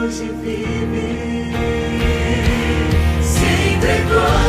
hoje vive, se entregou.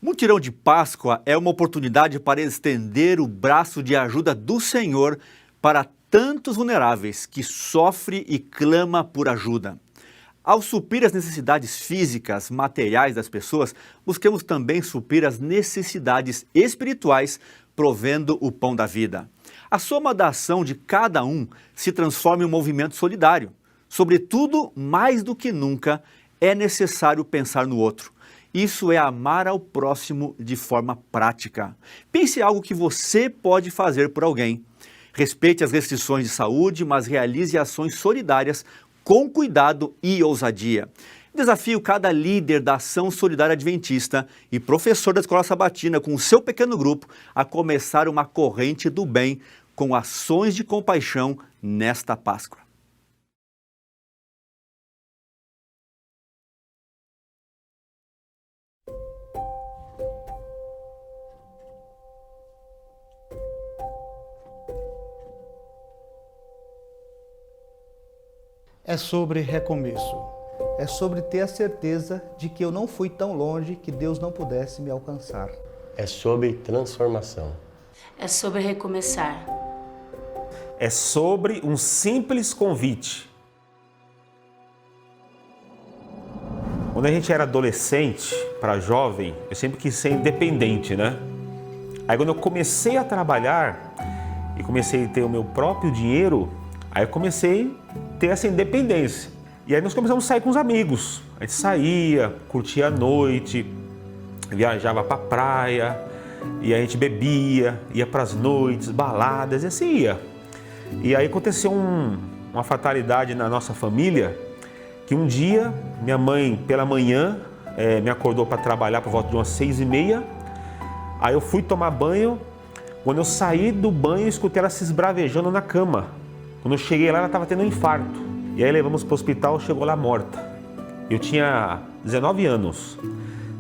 Mutirão de Páscoa é uma oportunidade para estender o braço de ajuda do Senhor para tantos vulneráveis que sofrem e clamam por ajuda. Ao suprir as necessidades físicas, materiais das pessoas, buscamos também suprir as necessidades espirituais, provendo o pão da vida. A soma da ação de cada um se transforma em um movimento solidário. Sobretudo, mais do que nunca, é necessário pensar no outro. Isso é amar ao próximo de forma prática. Pense em algo que você pode fazer por alguém. Respeite as restrições de saúde, mas realize ações solidárias com cuidado e ousadia. Desafio cada líder da Ação Solidária Adventista e professor da Escola Sabatina com o seu pequeno grupo a começar uma corrente do bem com ações de compaixão nesta Páscoa. É sobre recomeço. É sobre ter a certeza de que eu não fui tão longe que Deus não pudesse me alcançar. É sobre transformação. É sobre recomeçar. É sobre um simples convite. Quando a gente era adolescente, para jovem, eu sempre quis ser independente, né? Aí quando eu comecei a trabalhar e comecei a ter o meu próprio dinheiro, aí eu comecei a ter essa independência. E aí nós começamos a sair com os amigos. A gente saía, curtia a noite, viajava para a praia, e a gente bebia, ia para as noites, baladas, e assim ia. E aí aconteceu uma fatalidade na nossa família, que um dia minha mãe, pela manhã, me acordou para trabalhar por volta de umas 6h30. Aí eu fui tomar banho. Quando eu saí do banho, eu escutei ela se esbravejando na cama. Quando eu cheguei lá, ela estava tendo um infarto. E aí levamos para o hospital, chegou lá morta. Eu tinha 19 anos.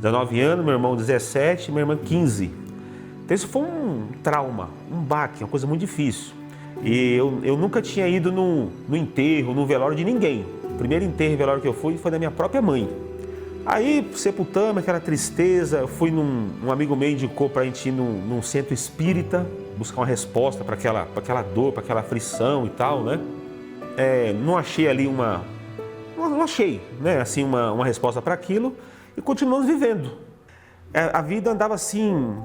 19 anos, meu irmão 17, minha irmã 15. Então isso foi um trauma, um baque, uma coisa muito difícil. E eu nunca tinha ido no enterro, no velório de ninguém. O primeiro enterro e velório que eu fui foi da minha própria mãe. Aí sepultamos aquela tristeza, eu fui um amigo meu indicou para a gente ir num centro espírita, buscar uma resposta para aquela dor, para aquela aflição e tal, né? Não achei ali não achei, né, assim, uma resposta para aquilo e continuamos vivendo. A vida andava assim,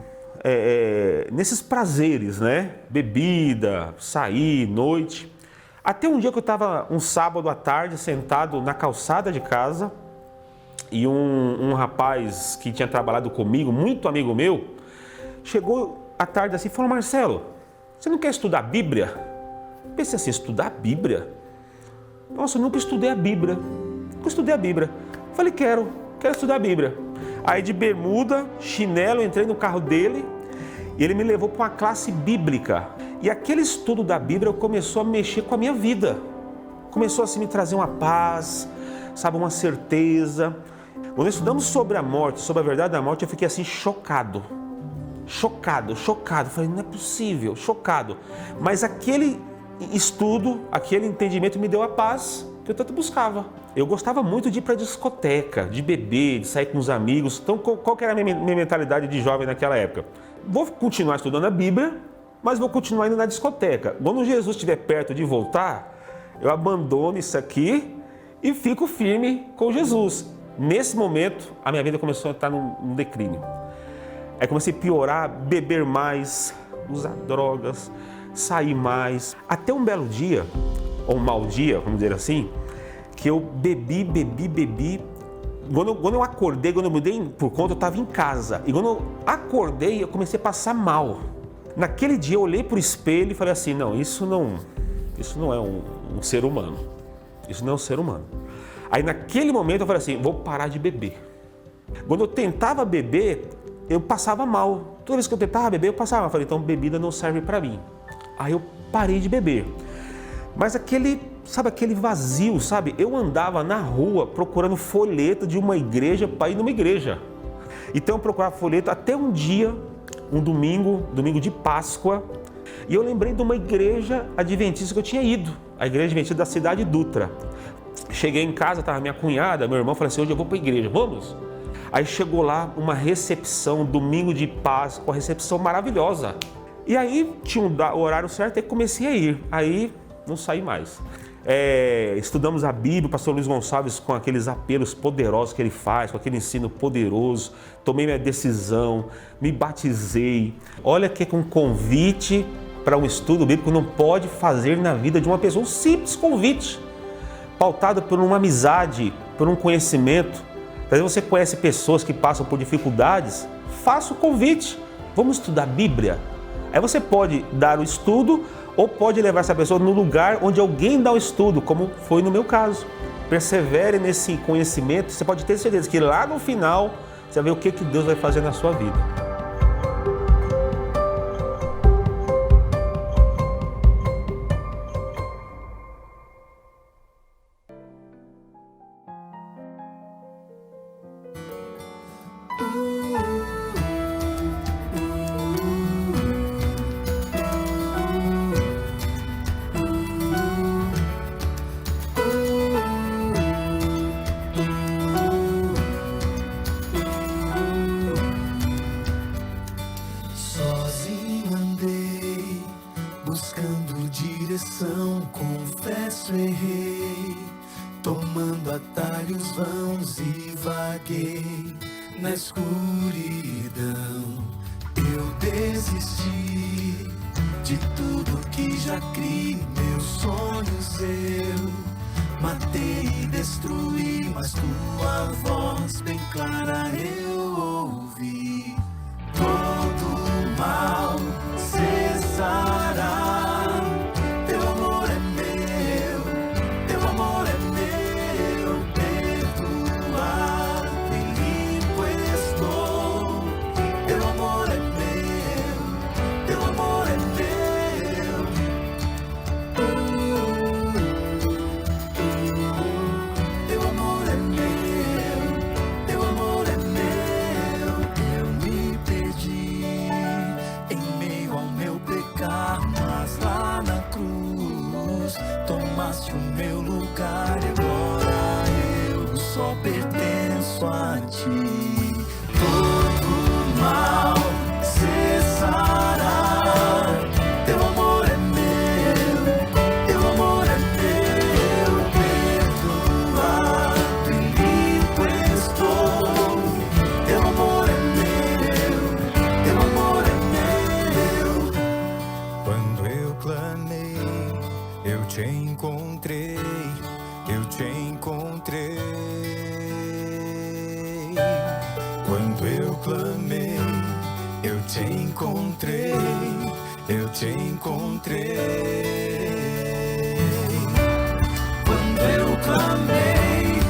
nesses prazeres, né? Bebida, sair, noite. Até um dia que eu estava um sábado à tarde sentado na calçada de casa e um rapaz que tinha trabalhado comigo, muito amigo meu, chegou à tarde assim e falou: Marcelo, você não quer estudar a Bíblia? Eu pensei assim, estudar a Bíblia? Nossa, eu nunca estudei a Bíblia. Nunca estudei a Bíblia. Eu falei, quero estudar a Bíblia. Aí de bermuda, chinelo, eu entrei no carro dele e ele me levou para uma classe bíblica. E aquele estudo da Bíblia começou a mexer com a minha vida. Começou assim a me trazer uma paz, sabe, uma certeza. Quando estudamos sobre a morte, sobre a verdade da morte, eu fiquei assim chocado. Chocado. Falei, não é possível, chocado. Mas aquele estudo, aquele entendimento me deu a paz que eu tanto buscava. Eu gostava muito de ir para discoteca, de beber, de sair com os amigos. Então, qual que era a minha mentalidade de jovem naquela época? Vou continuar estudando a Bíblia, mas vou continuar indo na discoteca. Quando Jesus estiver perto de voltar, eu abandono isso aqui e fico firme com Jesus. Nesse momento, a minha vida começou a estar num declínio. Aí comecei a piorar, beber mais, usar drogas, saí mais. Até um belo dia, ou um mau dia, vamos dizer assim, que eu bebi. Quando eu acordei, quando eu me dei por conta, eu estava em casa. E quando eu acordei, eu comecei a passar mal. Naquele dia eu olhei para o espelho e falei assim, não, isso não é um ser humano. Isso não é um ser humano. Aí naquele momento eu falei assim, vou parar de beber. Quando eu tentava beber, eu passava mal. Toda vez que eu tentava beber, eu passava mal. Eu falei, então bebida não serve para mim. Aí eu parei de beber. Mas aquele vazio, sabe? Eu andava na rua procurando folheto de uma igreja para ir numa igreja. Então eu procurava folheto até um dia, um domingo de Páscoa, e eu lembrei de uma igreja adventista que eu tinha ido, a igreja adventista da cidade Dutra. Cheguei em casa, estava minha cunhada, meu irmão, falou assim, hoje eu vou para a igreja, vamos? Aí chegou lá uma recepção, domingo de Páscoa, uma recepção maravilhosa. E aí tinha o horário certo e comecei a ir, aí não saí mais. Estudamos a Bíblia, o pastor Luiz Gonçalves com aqueles apelos poderosos que ele faz, com aquele ensino poderoso, tomei minha decisão, me batizei. Olha que um convite para um estudo bíblico não pode fazer na vida de uma pessoa, um simples convite, pautado por uma amizade, por um conhecimento. Às vezes você conhece pessoas que passam por dificuldades, faça o convite, vamos estudar a Bíblia. Aí você pode dar o estudo ou pode levar essa pessoa no lugar onde alguém dá o estudo, como foi no meu caso. Persevere nesse conhecimento, você pode ter certeza que lá no final você vai ver o que Deus vai fazer na sua vida. Sozinho andei, buscando direção, confesso errei, tomando atalhos vãos e vaguei na escuridão. Eu desisti de tudo que já criei, meus sonhos eu matei e destruí, mas tua voz bem clara eu ouvi. Todo mal cessará, teu amor é meu, teu amor é meu, perdoado e limpo estou, teu amor é meu, teu amor é meu, teu amor é meu, teu amor é meu, eu me perdi em meio ao meu pecar, mas lá na cruz tomaste o meu lugar e agora eu só pertenço a ti. Todo mal cessará, teu amor é meu, teu amor é meu, perdoado e limpo estou, teu amor é meu, teu amor é meu. Quando eu clamei, eu te encontrei, eu te encontrei. Quando eu clamei, eu te encontrei, eu te encontrei. Quando eu clamei,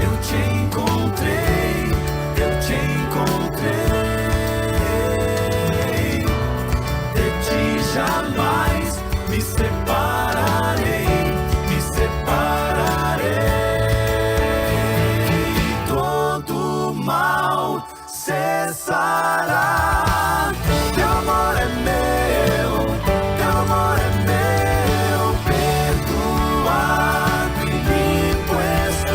eu te encontrei, eu te encontrei. De ti jamais me separarei, me separarei. Todo mal cessará, teu amor é meu, teu amor é meu, perdoado e limpo estou.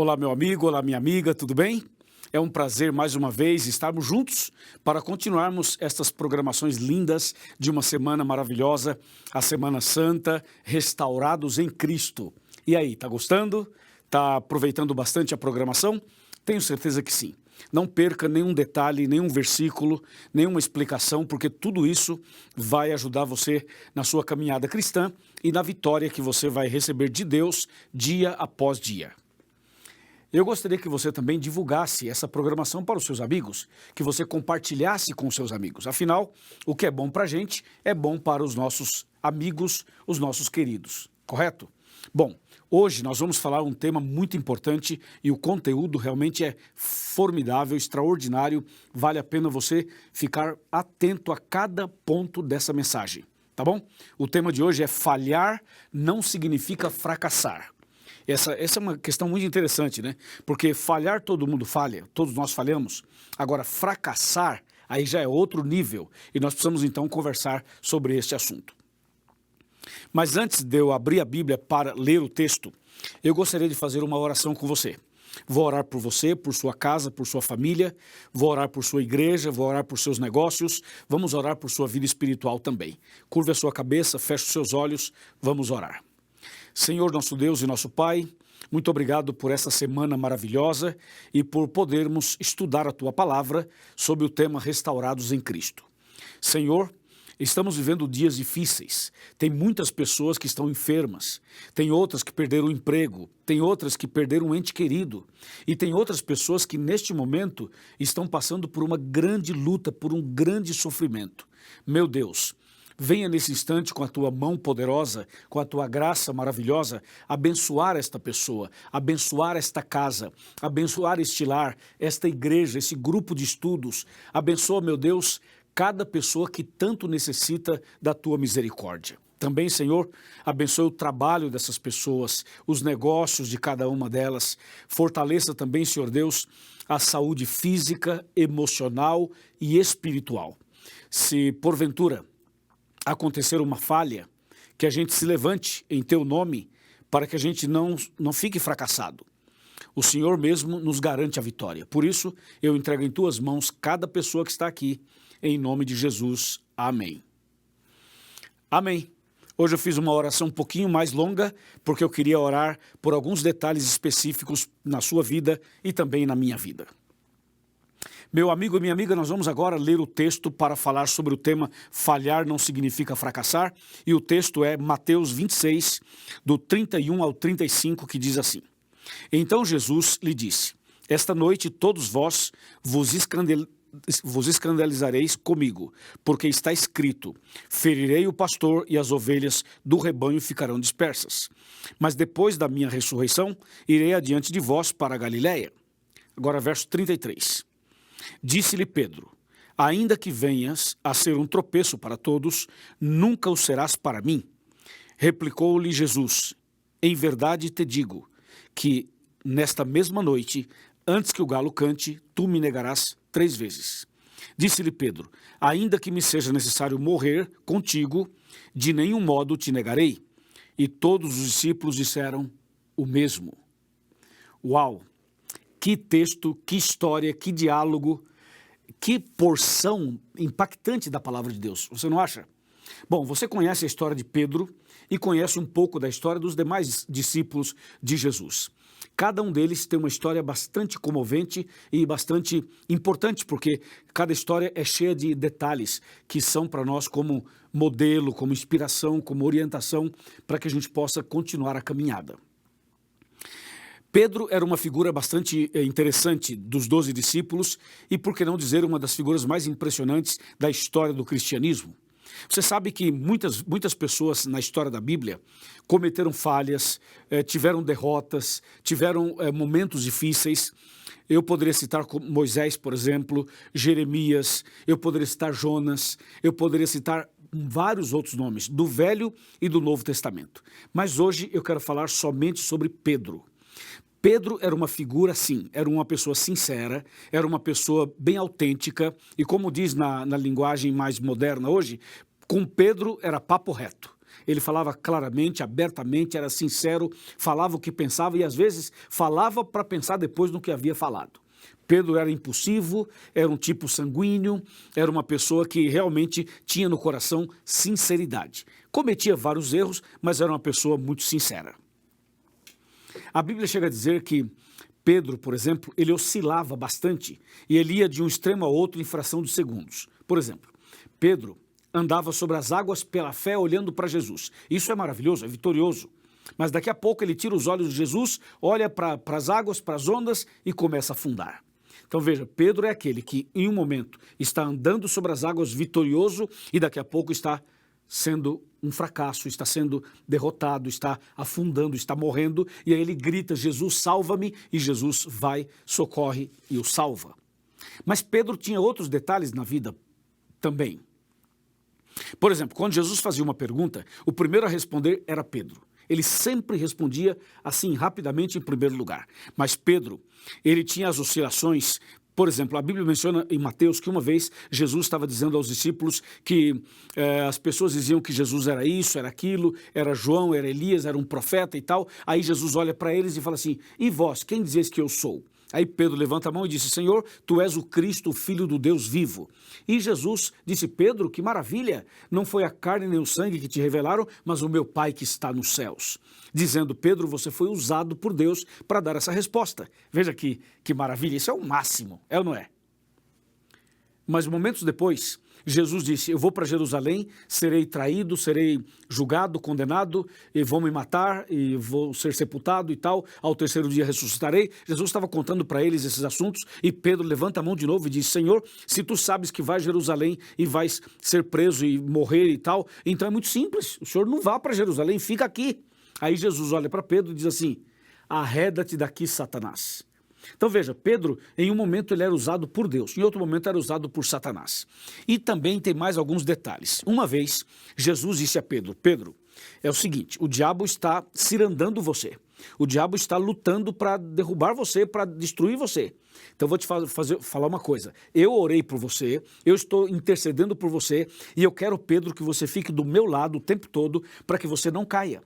Olá, meu amigo, olá, minha amiga, tudo bem? É um prazer, mais uma vez, estarmos juntos para continuarmos estas programações lindas de uma semana maravilhosa, a Semana Santa, restaurados em Cristo. E aí, tá gostando? Tá aproveitando bastante a programação? Tenho certeza que sim. Não perca nenhum detalhe, nenhum versículo, nenhuma explicação, porque tudo isso vai ajudar você na sua caminhada cristã e na vitória que você vai receber de Deus dia após dia. Eu gostaria que você também divulgasse essa programação para os seus amigos, que você compartilhasse com os seus amigos. Afinal, o que é bom para a gente é bom para os nossos amigos, os nossos queridos, correto? Bom, hoje nós vamos falar um tema muito importante e o conteúdo realmente é formidável, extraordinário. Vale a pena você ficar atento a cada ponto dessa mensagem, tá bom? O tema de hoje é falhar não significa fracassar. Essa é uma questão muito interessante, né? Porque falhar todo mundo falha, todos nós falhamos. Agora, fracassar, aí já é outro nível e nós precisamos então conversar sobre este assunto. Mas antes de eu abrir a Bíblia para ler o texto, eu gostaria de fazer uma oração com você. Vou orar por você, por sua casa, por sua família, vou orar por sua igreja, vou orar por seus negócios, vamos orar por sua vida espiritual também. Curve a sua cabeça, feche os seus olhos, vamos orar. Senhor, nosso Deus e nosso Pai, muito obrigado por essa semana maravilhosa e por podermos estudar a Tua Palavra sobre o tema Restaurados em Cristo. Senhor, estamos vivendo dias difíceis, tem muitas pessoas que estão enfermas, tem outras que perderam o emprego, tem outras que perderam um ente querido e tem outras pessoas que neste momento estão passando por uma grande luta, por um grande sofrimento. Meu Deus, venha nesse instante com a tua mão poderosa, com a tua graça maravilhosa, abençoar esta pessoa, abençoar esta casa, abençoar este lar, esta igreja, esse grupo de estudos. Abençoa, meu Deus, cada pessoa que tanto necessita da tua misericórdia. Também, Senhor, abençoe o trabalho dessas pessoas, os negócios de cada uma delas. Fortaleça também, Senhor Deus, a saúde física, emocional e espiritual. Se, porventura, acontecer uma falha, que a gente se levante em Teu nome para que a gente não fique fracassado. O Senhor mesmo nos garante a vitória. Por isso, eu entrego em Tuas mãos cada pessoa que está aqui, em nome de Jesus. Amém. Amém. Hoje eu fiz uma oração um pouquinho mais longa, porque eu queria orar por alguns detalhes específicos na sua vida e também na minha vida. Meu amigo e minha amiga, nós vamos agora ler o texto para falar sobre o tema falhar não significa fracassar. E o texto é Mateus 26, do 31 ao 35, que diz assim: Então Jesus lhe disse, esta noite todos vós vos escandalizareis comigo, porque está escrito, ferirei o pastor e as ovelhas do rebanho ficarão dispersas. Mas depois da minha ressurreição, irei adiante de vós para a Galiléia. Agora verso 33. Disse-lhe Pedro, ainda que venhas a ser um tropeço para todos, nunca o serás para mim. Replicou-lhe Jesus, em verdade te digo, que nesta mesma noite, antes que o galo cante, tu me negarás 3 vezes. Disse-lhe Pedro, ainda que me seja necessário morrer contigo, de nenhum modo te negarei. E todos os discípulos disseram o mesmo. Uau! Que texto, que história, que diálogo, que porção impactante da palavra de Deus, você não acha? Bom, você conhece a história de Pedro e conhece um pouco da história dos demais discípulos de Jesus. Cada um deles tem uma história bastante comovente e bastante importante, porque cada história é cheia de detalhes que são para nós como modelo, como inspiração, como orientação, para que a gente possa continuar a caminhada. Pedro era uma figura bastante interessante dos 12 discípulos e, por que não dizer, uma das figuras mais impressionantes da história do cristianismo. Você sabe que muitas pessoas na história da Bíblia cometeram falhas, tiveram derrotas, tiveram momentos difíceis. Eu poderia citar Moisés, por exemplo, Jeremias, eu poderia citar Jonas, eu poderia citar vários outros nomes, do Velho e do Novo Testamento. Mas hoje eu quero falar somente sobre Pedro. Pedro era uma figura, sim, era uma pessoa sincera, era uma pessoa bem autêntica e, como diz na linguagem mais moderna hoje, com Pedro era papo reto. Ele falava claramente, abertamente, era sincero, falava o que pensava e às vezes falava para pensar depois no que havia falado. Pedro era impulsivo, era um tipo sanguíneo, era uma pessoa que realmente tinha no coração sinceridade. Cometia vários erros, mas era uma pessoa muito sincera. A Bíblia chega a dizer que Pedro, por exemplo, ele oscilava bastante e ele ia de um extremo ao outro em fração de segundos. Por exemplo, Pedro andava sobre as águas pela fé olhando para Jesus. Isso é maravilhoso, é vitorioso. Mas daqui a pouco ele tira os olhos de Jesus, olha para as águas, para as ondas e começa a afundar. Então veja, Pedro é aquele que em um momento está andando sobre as águas vitorioso e daqui a pouco está sendo um fracasso, está sendo derrotado, está afundando, está morrendo, e aí ele grita, Jesus, salva-me, e Jesus vai, socorre e o salva. Mas Pedro tinha outros detalhes na vida também. Por exemplo, quando Jesus fazia uma pergunta, o primeiro a responder era Pedro. Ele sempre respondia assim, rapidamente, em primeiro lugar. Mas Pedro, ele tinha as oscilações. Por exemplo, a Bíblia menciona em Mateus que uma vez Jesus estava dizendo aos discípulos que as pessoas diziam que Jesus era isso, era aquilo, era João, era Elias, era um profeta e tal. Aí Jesus olha para eles e fala assim, e vós, quem dizeis que eu sou? Aí Pedro levanta a mão e disse, Senhor, tu és o Cristo, o Filho do Deus vivo. E Jesus disse, Pedro, que maravilha, não foi a carne nem o sangue que te revelaram, mas o meu Pai que está nos céus. Dizendo, Pedro, você foi usado por Deus para dar essa resposta. Veja que maravilha, isso é o máximo, é ou não é? Mas momentos depois, Jesus disse, eu vou para Jerusalém, serei traído, serei julgado, condenado, e vão me matar, e vou ser sepultado e tal, ao terceiro dia ressuscitarei. Jesus estava contando para eles esses assuntos, e Pedro levanta a mão de novo e diz, Senhor, se tu sabes que vais a Jerusalém e vais ser preso e morrer e tal, então é muito simples, o Senhor não vá para Jerusalém, fica aqui. Aí Jesus olha para Pedro e diz assim, arreda-te daqui, Satanás. Então veja, Pedro, em um momento ele era usado por Deus, em outro momento era usado por Satanás. E também tem mais alguns detalhes. Uma vez, Jesus disse a Pedro, Pedro, é o seguinte, o diabo está cirandando você. O diabo está lutando para derrubar você, para destruir você. Então eu vou te falar uma coisa, eu orei por você, eu estou intercedendo por você e eu quero, Pedro, que você fique do meu lado o tempo todo para que você não caia.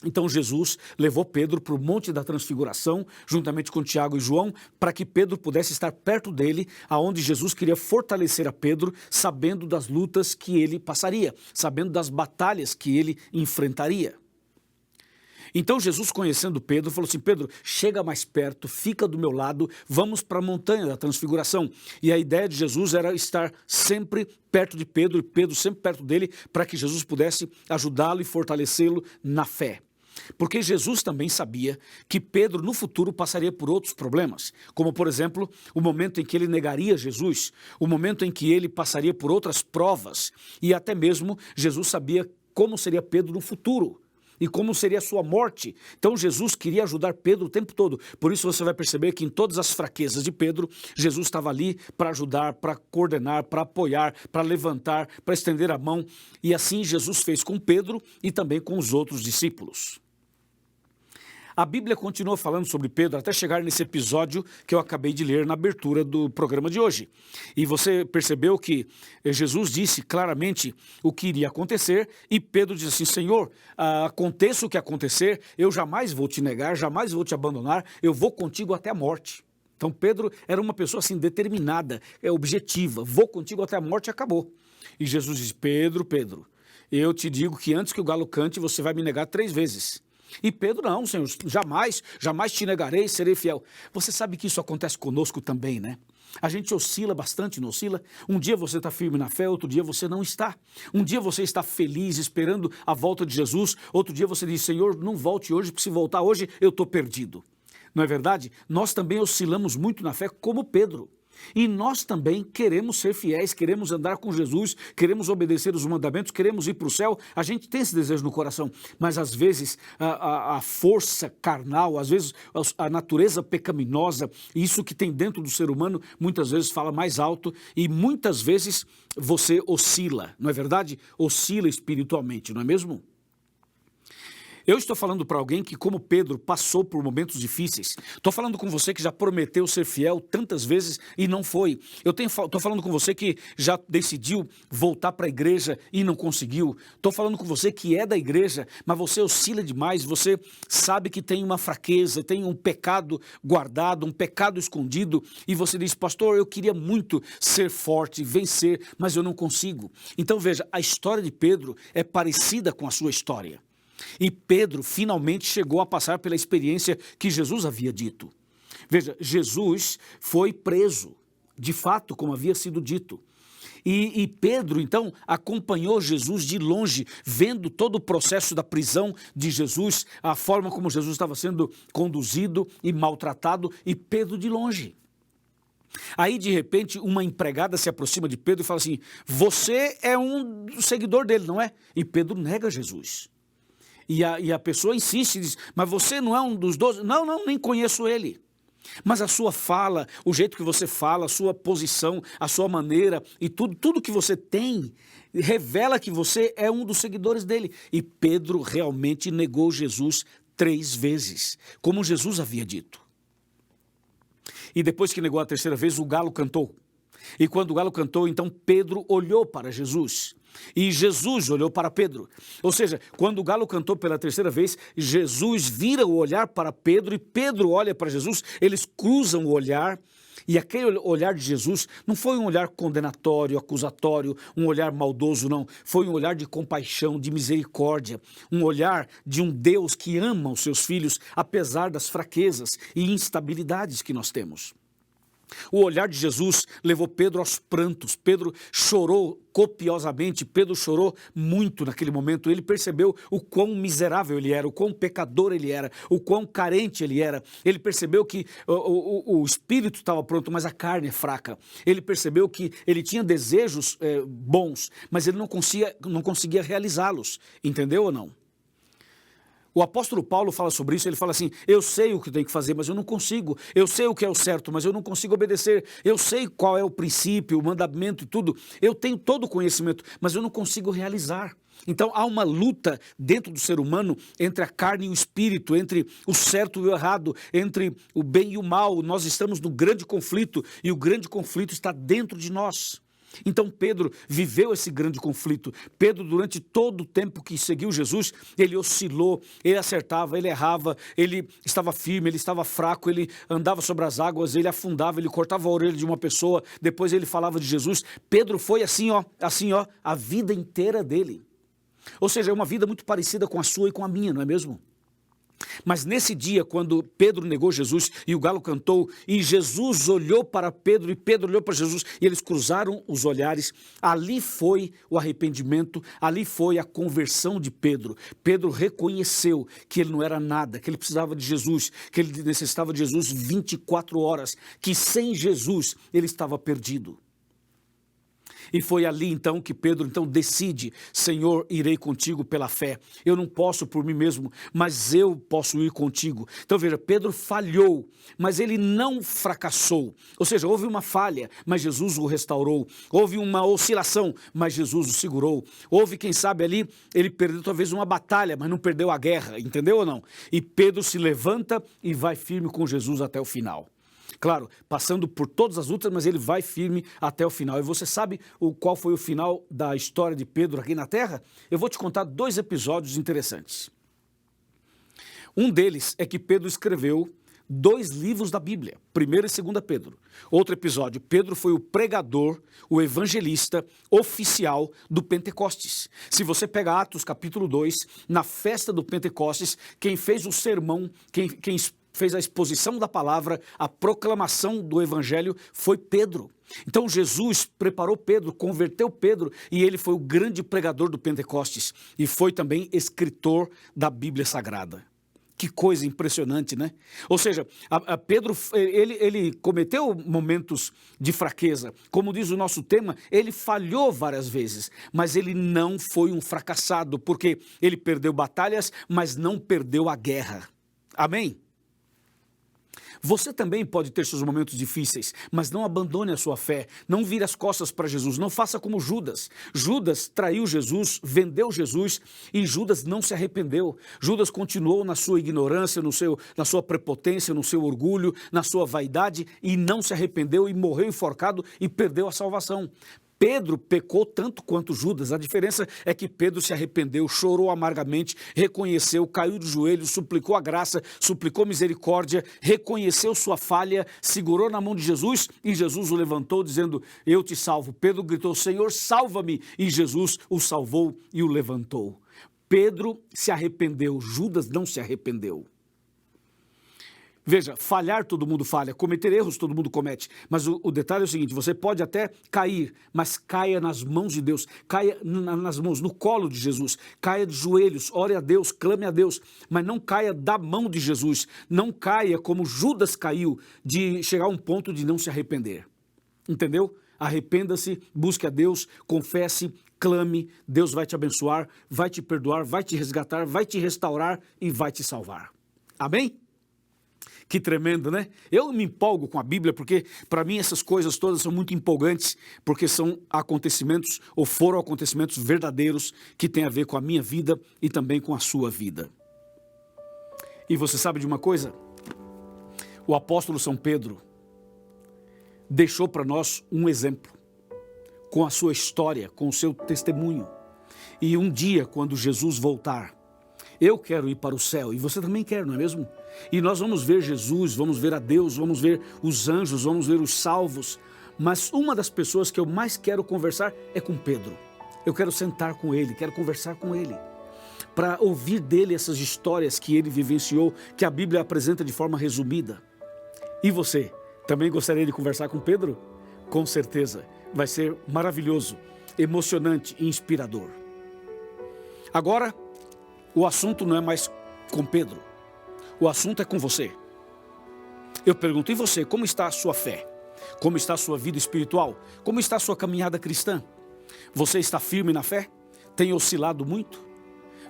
Então Jesus levou Pedro para o Monte da Transfiguração, juntamente com Tiago e João, para que Pedro pudesse estar perto dele, aonde Jesus queria fortalecer a Pedro, sabendo das lutas que ele passaria, sabendo das batalhas que ele enfrentaria. Então Jesus, conhecendo Pedro, falou assim, Pedro, chega mais perto, fica do meu lado, vamos para a montanha da transfiguração. E a ideia de Jesus era estar sempre perto de Pedro, e Pedro sempre perto dele, para que Jesus pudesse ajudá-lo e fortalecê-lo na fé. Porque Jesus também sabia que Pedro no futuro passaria por outros problemas, como por exemplo, o momento em que ele negaria Jesus, o momento em que ele passaria por outras provas, e até mesmo Jesus sabia como seria Pedro no futuro. E como seria a sua morte. Então Jesus queria ajudar Pedro o tempo todo. Por isso você vai perceber que em todas as fraquezas de Pedro, Jesus estava ali para ajudar, para coordenar, para apoiar, para levantar, para estender a mão. E assim Jesus fez com Pedro e também com os outros discípulos. A Bíblia continua falando sobre Pedro até chegar nesse episódio que eu acabei de ler na abertura do programa de hoje. E você percebeu que Jesus disse claramente o que iria acontecer e Pedro diz assim, Senhor, aconteça o que acontecer, eu jamais vou te negar, jamais vou te abandonar, eu vou contigo até a morte. Então Pedro era uma pessoa assim determinada, objetiva, vou contigo até a morte e acabou. E Jesus diz, Pedro, eu te digo que antes que o galo cante você vai me negar 3 vezes. E Pedro, não, Senhor, jamais te negarei, serei fiel. Você sabe que isso acontece conosco também, né? A gente oscila bastante, não oscila? Um dia você está firme na fé, outro dia você não está. Um dia você está feliz, esperando a volta de Jesus, outro dia você diz, Senhor, não volte hoje, porque se voltar hoje eu estou perdido. Não é verdade? Nós também oscilamos muito na fé como Pedro. E nós também queremos ser fiéis, queremos andar com Jesus, queremos obedecer os mandamentos, queremos ir para o céu. A gente tem esse desejo no coração, mas às vezes a força carnal, às vezes a natureza pecaminosa, isso que tem dentro do ser humano, muitas vezes fala mais alto e muitas vezes você oscila, não é verdade? Oscila espiritualmente, não é mesmo? Eu estou falando para alguém que, como Pedro, passou por momentos difíceis. Estou falando com você que já prometeu ser fiel tantas vezes e não foi. Estou falando com você que já decidiu voltar para a igreja e não conseguiu. Estou falando com você que é da igreja, mas você oscila demais, você sabe que tem uma fraqueza, tem um pecado guardado, um pecado escondido, e você diz, pastor, eu queria muito ser forte, vencer, mas eu não consigo. Então veja, a história de Pedro é parecida com a sua história. E Pedro finalmente chegou a passar pela experiência que Jesus havia dito. Veja, Jesus foi preso, de fato, como havia sido dito. E Pedro, então, acompanhou Jesus de longe, vendo todo o processo da prisão de Jesus, a forma como Jesus estava sendo conduzido e maltratado, e Pedro de longe. Aí, de repente, uma empregada se aproxima de Pedro e fala assim, você é um seguidor dele, não é? E Pedro nega Jesus. E a pessoa insiste e diz, mas você não é um dos 12? Não, nem conheço ele. Mas a sua fala, o jeito que você fala, a sua posição, a sua maneira e tudo que você tem, revela que você é um dos seguidores dele. E Pedro realmente negou Jesus 3 vezes, como Jesus havia dito. E depois que negou a 3ª vez, o galo cantou. E quando o galo cantou, então Pedro olhou para Jesus. E Jesus olhou para Pedro. Ou seja, quando o galo cantou pela 3ª vez, Jesus vira o olhar para Pedro e Pedro olha para Jesus, eles cruzam o olhar. E aquele olhar de Jesus não foi um olhar condenatório, acusatório, um olhar maldoso, não. Foi um olhar de compaixão, de misericórdia, um olhar de um Deus que ama os seus filhos, apesar das fraquezas e instabilidades que nós temos. O olhar de Jesus levou Pedro aos prantos. Pedro chorou copiosamente, Pedro chorou muito naquele momento. Ele percebeu o quão miserável ele era, o quão pecador ele era, o quão carente ele era. Ele percebeu que o espírito estava pronto, mas a carne é fraca. Ele percebeu que ele tinha desejos bons, mas ele não conseguia realizá-los. Entendeu ou não? O apóstolo Paulo fala sobre isso, ele fala assim, eu sei o que tenho que fazer, mas eu não consigo. Eu sei o que é o certo, mas eu não consigo obedecer. Eu sei qual é o princípio, o mandamento e tudo. Eu tenho todo o conhecimento, mas eu não consigo realizar. Então há uma luta dentro do ser humano entre a carne e o espírito, entre o certo e o errado, entre o bem e o mal. Nós estamos no grande conflito e o grande conflito está dentro de nós. Então Pedro viveu esse grande conflito. Pedro, durante todo o tempo que seguiu Jesus, ele oscilou, ele acertava, ele errava, ele estava firme, ele estava fraco, ele andava sobre as águas, ele afundava, ele cortava a orelha de uma pessoa, depois ele falava de Jesus. Pedro foi assim, a vida inteira dele. Ou seja, é uma vida muito parecida com a sua e com a minha, não é mesmo? Mas nesse dia, quando Pedro negou Jesus e o galo cantou, e Jesus olhou para Pedro e Pedro olhou para Jesus, e eles cruzaram os olhares, ali foi o arrependimento, ali foi a conversão de Pedro. Pedro reconheceu que ele não era nada, que ele precisava de Jesus, que ele necessitava de Jesus 24 horas, que sem Jesus ele estava perdido. E foi ali então que Pedro decide, Senhor, irei contigo pela fé. Eu não posso por mim mesmo, mas eu posso ir contigo. Então veja, Pedro falhou, mas ele não fracassou. Ou seja, houve uma falha, mas Jesus o restaurou. Houve uma oscilação, mas Jesus o segurou. Houve, quem sabe ali, ele perdeu talvez uma batalha, mas não perdeu a guerra, entendeu ou não? E Pedro se levanta e vai firme com Jesus até o final. Claro, passando por todas as lutas, mas ele vai firme até o final. E você sabe qual foi o final da história de Pedro aqui na Terra? Eu vou te contar 2 episódios interessantes. Um deles é que Pedro escreveu 2 livros da Bíblia, 1º e 2º Pedro. Outro episódio, Pedro foi o pregador, o evangelista oficial do Pentecostes. Se você pega Atos capítulo 2, na festa do Pentecostes, quem fez o sermão, quem fez a exposição da palavra, a proclamação do evangelho, foi Pedro. Então Jesus preparou Pedro, converteu Pedro, e ele foi o grande pregador do Pentecostes, e foi também escritor da Bíblia Sagrada. Que coisa impressionante, né? Ou seja, Pedro, ele cometeu momentos de fraqueza. Como diz o nosso tema, ele falhou várias vezes, mas ele não foi um fracassado, porque ele perdeu batalhas, mas não perdeu a guerra. Amém? Você também pode ter seus momentos difíceis, mas não abandone a sua fé, não vire as costas para Jesus, não faça como Judas. Judas traiu Jesus, vendeu Jesus e Judas não se arrependeu. Judas continuou na sua ignorância, na sua prepotência, no seu orgulho, na sua vaidade e não se arrependeu e morreu enforcado e perdeu a salvação. Pedro pecou tanto quanto Judas. A diferença é que Pedro se arrependeu, chorou amargamente, reconheceu, caiu de joelhos, suplicou a graça, suplicou misericórdia, reconheceu sua falha, segurou na mão de Jesus e Jesus o levantou dizendo, eu te salvo. Pedro gritou, Senhor, salva-me, e Jesus o salvou e o levantou. Pedro se arrependeu, Judas não se arrependeu. Veja, falhar todo mundo falha, cometer erros todo mundo comete, mas o detalhe é o seguinte, você pode até cair, mas caia nas mãos de Deus, caia nas mãos, no colo de Jesus, caia de joelhos, ore a Deus, clame a Deus, mas não caia da mão de Jesus, não caia como Judas caiu, de chegar a um ponto de não se arrepender, entendeu? Arrependa-se, busque a Deus, confesse, clame, Deus vai te abençoar, vai te perdoar, vai te resgatar, vai te restaurar e vai te salvar. Amém? Que tremendo, né? Eu me empolgo com a Bíblia porque, para mim, essas coisas todas são muito empolgantes, porque são acontecimentos, ou foram acontecimentos verdadeiros, que têm a ver com a minha vida e também com a sua vida. E você sabe de uma coisa? O apóstolo São Pedro deixou para nós um exemplo, com a sua história, com o seu testemunho. E um dia, quando Jesus voltar, eu quero ir para o céu, e você também quer, não é mesmo? E nós vamos ver Jesus, vamos ver a Deus, vamos ver os anjos, vamos ver os salvos. Mas uma das pessoas que eu mais quero conversar é com Pedro. Eu quero sentar com ele, quero conversar com ele, para ouvir dele essas histórias que ele vivenciou, que a Bíblia apresenta de forma resumida. E você, também gostaria de conversar com Pedro? Com certeza, vai ser maravilhoso, emocionante e inspirador. Agora, o assunto não é mais com Pedro, o assunto é com você. Eu pergunto, e você, como está a sua fé? Como está a sua vida espiritual? Como está a sua caminhada cristã? Você está firme na fé? Tem oscilado muito?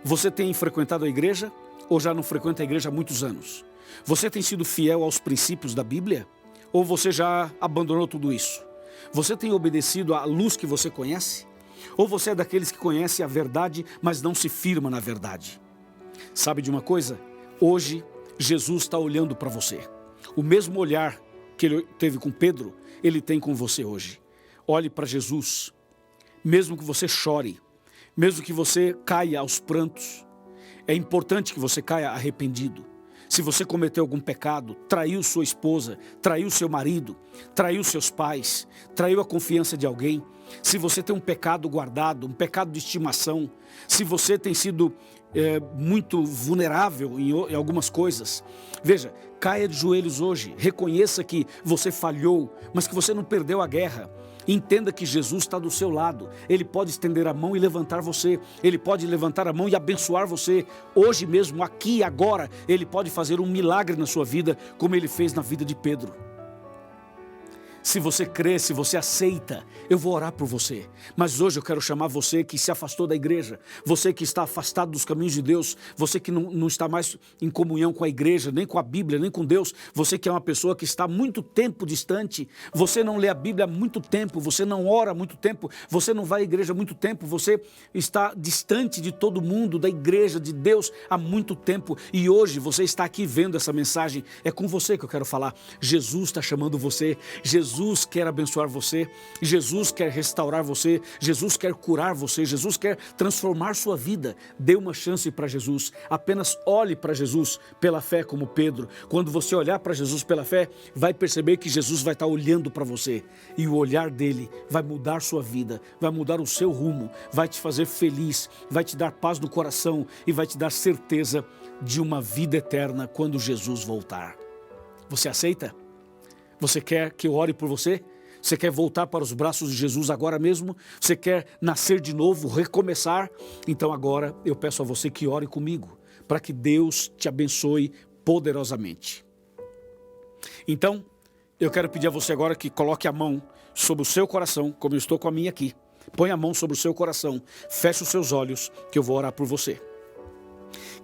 Você tem frequentado a igreja ou já não frequenta a igreja há muitos anos? Você tem sido fiel aos princípios da Bíblia? Ou você já abandonou tudo isso? Você tem obedecido à luz que você conhece? Ou você é daqueles que conhecem a verdade, mas não se firma na verdade? Sabe de uma coisa? Hoje, Jesus está olhando para você. O mesmo olhar que ele teve com Pedro, ele tem com você hoje. Olhe para Jesus. Mesmo que você chore, mesmo que você caia aos prantos, é importante que você caia arrependido. Se você cometeu algum pecado, traiu sua esposa, traiu seu marido, traiu seus pais, traiu a confiança de alguém, se você tem um pecado guardado, um pecado de estimação, se você tem sido muito vulnerável em algumas coisas, veja, caia de joelhos hoje, reconheça que você falhou, mas que você não perdeu a guerra. Entenda que Jesus está do seu lado, Ele pode estender a mão e levantar você, Ele pode levantar a mão e abençoar você, hoje mesmo, aqui e agora, Ele pode fazer um milagre na sua vida, como Ele fez na vida de Pedro. Se você crê, se você aceita, eu vou orar por você. Mas hoje eu quero chamar você que se afastou da igreja, você que está afastado dos caminhos de Deus, você que não está mais em comunhão com a igreja, nem com a Bíblia, nem com Deus, você que é uma pessoa que está há muito tempo distante, você não lê a Bíblia há muito tempo, você não ora há muito tempo, você não vai à igreja há muito tempo, você está distante de todo mundo, da igreja, de Deus há muito tempo, e hoje você está aqui vendo essa mensagem, é com você que eu quero falar. Jesus está chamando você, Jesus quer abençoar você, Jesus quer restaurar você, Jesus quer curar você, Jesus quer transformar sua vida. Dê uma chance para Jesus, apenas olhe para Jesus pela fé como Pedro. Quando você olhar para Jesus pela fé, vai perceber que Jesus vai estar olhando para você e o olhar dele vai mudar sua vida, vai mudar o seu rumo, vai te fazer feliz, vai te dar paz no coração e vai te dar certeza de uma vida eterna quando Jesus voltar. Você aceita? Você quer que eu ore por você? Você quer voltar para os braços de Jesus agora mesmo? Você quer nascer de novo, recomeçar? Então agora eu peço a você que ore comigo, para que Deus te abençoe poderosamente. Então, eu quero pedir a você agora que coloque a mão sobre o seu coração, como eu estou com a minha aqui. Põe a mão sobre o seu coração, feche os seus olhos, que eu vou orar por você.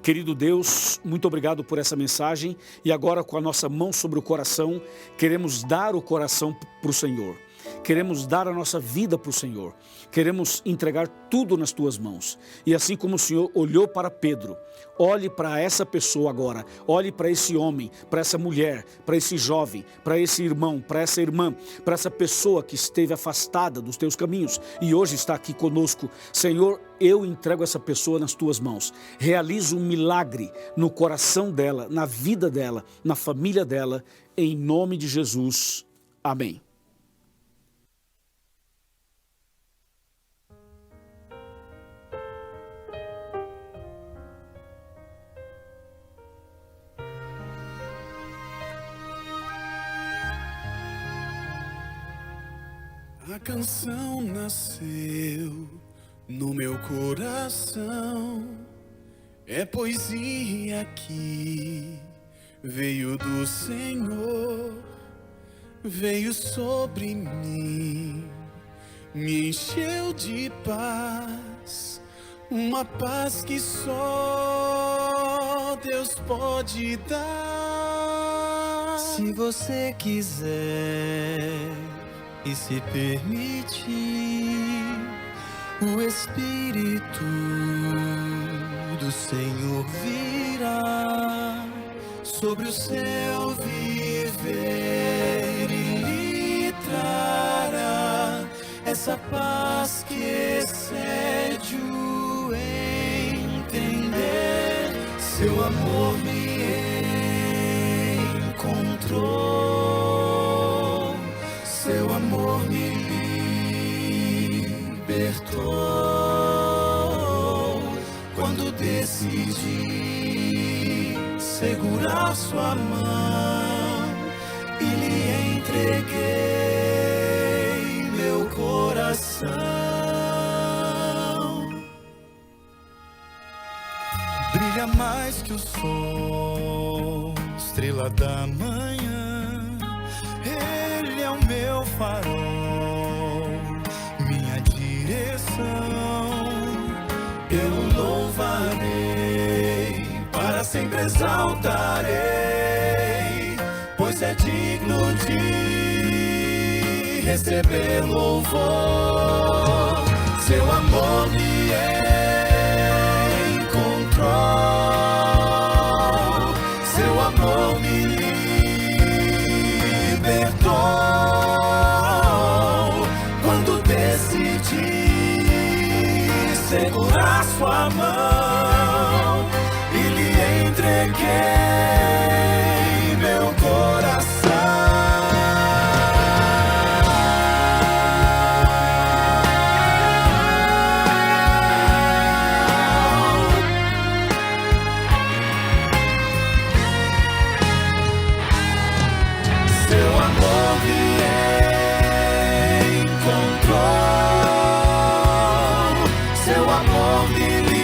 Querido Deus, muito obrigado por essa mensagem e agora com a nossa mão sobre o coração, queremos dar o coração para o Senhor. Queremos dar a nossa vida para o Senhor. Queremos entregar tudo nas tuas mãos. E assim como o Senhor olhou para Pedro, olhe para essa pessoa agora. Olhe para esse homem, para essa mulher, para esse jovem, para esse irmão, para essa irmã, para essa pessoa que esteve afastada dos teus caminhos e hoje está aqui conosco. Senhor, eu entrego essa pessoa nas tuas mãos. Realiza um milagre no coração dela, na vida dela, na família dela. Em nome de Jesus. Amém. A canção nasceu no meu coração, é poesia que veio do Senhor, veio sobre mim, me encheu de paz, uma paz que só Deus pode dar. Se você quiser e se permitir, o Espírito do Senhor virá sobre o céu viver e lhe trará essa paz que excede o entender. Seu amor me encontrou, seu amor me libertou quando decidi segurar sua mão e lhe entreguei meu coração. Brilha mais que o sol, estrela da manhã, ele é o meu farol, minha direção. Eu louvarei, para sempre exaltarei, pois é digno de receber louvor. Seu amor me encontrou, seu amor me libertou quando decidi segurar sua mão e lhe entreguei meu coração. Seu amor me encontrou, seu amor me libertou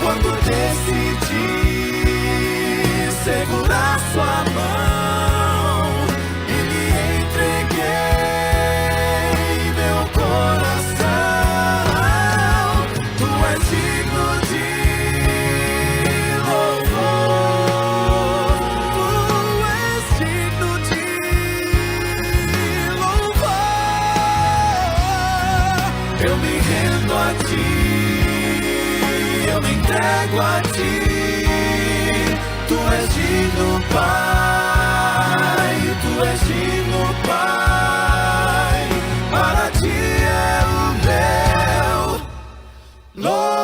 quando decidi segurar sua mão e lhe entreguei meu coração. Tu és digno de louvor, tu és digno de louvor. Eu me rendo a ti, eu me entrego a ti. Tu és digno, Pai, tu és digno, Pai. Para ti é o meu louvor.